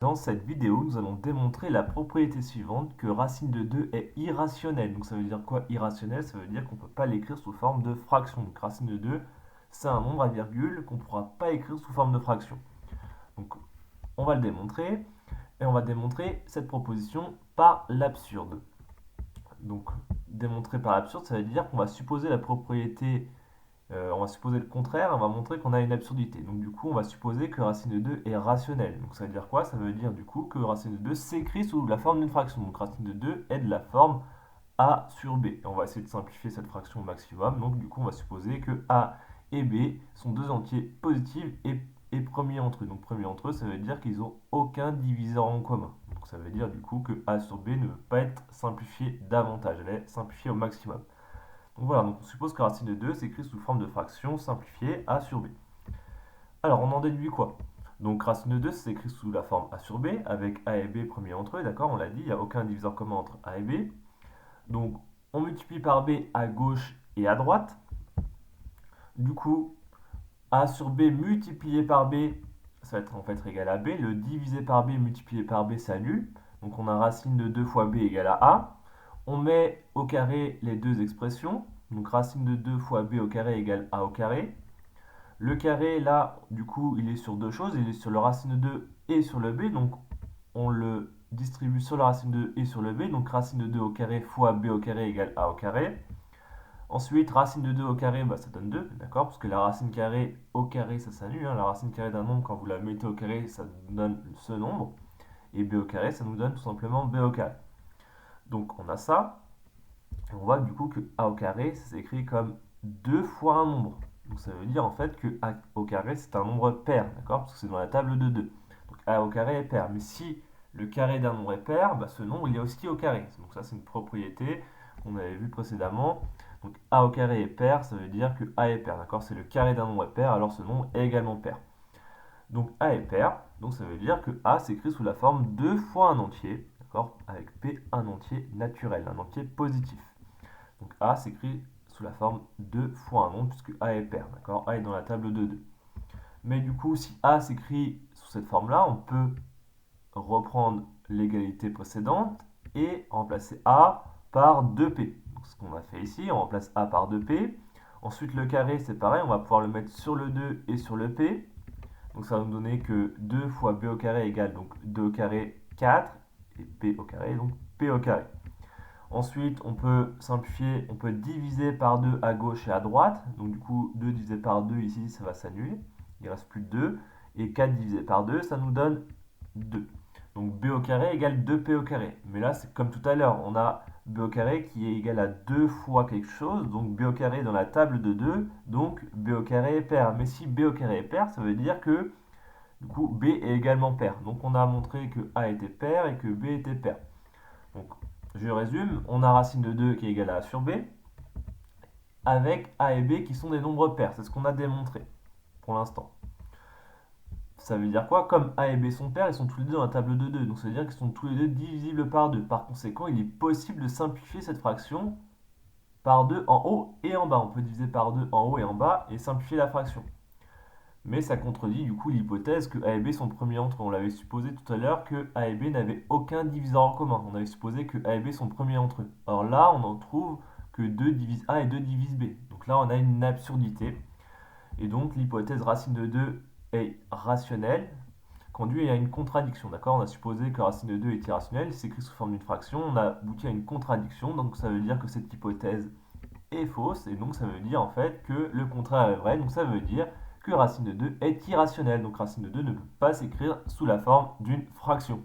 Dans cette vidéo, nous allons démontrer la propriété suivante que racine de 2 est irrationnelle. Donc ça veut dire quoi irrationnel? Ça veut dire qu'on ne peut pas l'écrire sous forme de fraction. Donc racine de 2, c'est un nombre à virgule qu'on ne pourra pas écrire sous forme de fraction. Donc on va le démontrer, et on va démontrer cette proposition par l'absurde. Donc démontrer par l'absurde, ça veut dire qu'on va supposer la propriété on va supposer le contraire, on va montrer qu'on a une absurdité. Donc du coup, on va supposer que racine de 2 est rationnelle. Donc ça veut dire quoi? Ça veut dire du coup que racine de 2 s'écrit sous la forme d'une fraction. Donc racine de 2 est de la forme a sur b. Et on va essayer de simplifier cette fraction au maximum. Donc du coup, on va supposer que a et b sont deux entiers positifs et premiers entre eux. Donc premiers entre eux, ça veut dire qu'ils n'ont aucun diviseur en commun. Donc ça veut dire du coup que a sur b ne peut pas être simplifié davantage. Elle est simplifiée au maximum. Donc voilà, donc on suppose que racine de 2 s'écrit sous forme de fraction simplifiée a sur b. Alors on en déduit quoi? Donc racine de 2 s'écrit sous la forme a sur b, avec a et b premiers entre eux, d'accord? On l'a dit, il n'y a aucun diviseur commun entre a et b. Donc on multiplie par b à gauche et à droite. Du coup, a sur b multiplié par b, ça va être en fait égal à b. Le divisé par b multiplié par b s'annule. Donc on a racine de 2 fois b égale à a. On met au carré les deux expressions. Donc racine de 2 fois b au carré égale a au carré. Le carré, là, du coup, il est sur deux choses. Il est sur le racine de 2 et sur le b. Donc on le distribue sur la racine de 2 et sur le b. Donc racine de 2 au carré fois b au carré égale a au carré. Ensuite, racine de 2 au carré, bah, ça donne 2, d'accord? Parce que la racine carrée au carré, ça s'annule. La racine carrée d'un nombre, quand vous la mettez au carré, ça nous donne ce nombre. Et b au carré, ça nous donne tout simplement b au carré. Donc on a ça. Et on voit du coup que a au carré, ça s'écrit comme 2 fois un nombre. Donc ça veut dire en fait que a au carré, c'est un nombre pair, d'accord? Parce que c'est dans la table de 2. Donc a au carré est pair. Mais si le carré d'un nombre est pair, bah, ce nombre il est aussi au carré. Donc ça c'est une propriété qu'on avait vue précédemment. Donc a au carré est pair, ça veut dire que a est pair, d'accord? C'est le carré d'un nombre est pair, alors ce nombre est également pair. Donc a est pair, donc ça veut dire que a s'écrit sous la forme 2 fois un entier, d'accord? Avec p un entier naturel, un entier positif. Donc A s'écrit sous la forme 2 fois un nombre, puisque A est pair, d'accord? A est dans la table de 2. Mais du coup, si A s'écrit sous cette forme-là, on peut reprendre l'égalité précédente et remplacer A par 2P. Donc, ce qu'on a fait ici, on remplace A par 2P. Ensuite, le carré, c'est pareil, on va pouvoir le mettre sur le 2 et sur le P. Donc ça va nous donner que 2 fois B au carré égale donc 2 au carré 4, et P au carré, donc P au carré. Ensuite, on peut simplifier, on peut diviser par 2 à gauche et à droite. Donc du coup, 2 divisé par 2 ici, ça va s'annuler. Il ne reste plus que 2. Et 4 divisé par 2, ça nous donne 2. Donc b au carré égale 2p au carré. Mais là, c'est comme tout à l'heure. On a b au carré qui est égal à 2 fois quelque chose. Donc b au carré est dans la table de 2. Donc b au carré est pair. Mais si b au carré est pair, ça veut dire que du coup, b est également pair. Donc on a montré que a était pair et que b était pair. Donc je résume, on a racine de 2 qui est égale à a sur b, avec a et b qui sont des nombres pairs. C'est ce qu'on a démontré pour l'instant. Ça veut dire quoi? Comme a et b sont pairs, ils sont tous les deux dans la table de 2. Donc ça veut dire qu'ils sont tous les deux divisibles par 2. Par conséquent, il est possible de simplifier cette fraction par 2 en haut et en bas. On peut diviser par 2 en haut et en bas et simplifier la fraction. Mais ça contredit du coup l'hypothèse que a et b sont premiers entre eux. On l'avait supposé tout à l'heure que a et b n'avaient aucun diviseur en commun. On avait supposé que a et b sont premiers entre eux. Or là, on en trouve que 2 divise a et 2 divise b. Donc là, on a une absurdité. Et donc l'hypothèse racine de 2 est rationnelle, conduit à une contradiction. D'accord? On a supposé que racine de 2 est irrationnelle, c'est écrit sous forme d'une fraction. On a abouti à une contradiction, donc ça veut dire que cette hypothèse est fausse, et donc ça veut dire en fait que le contraire est vrai. Donc ça veut dire que racine de 2 est irrationnelle. Donc racine de 2 ne peut pas s'écrire sous la forme d'une fraction.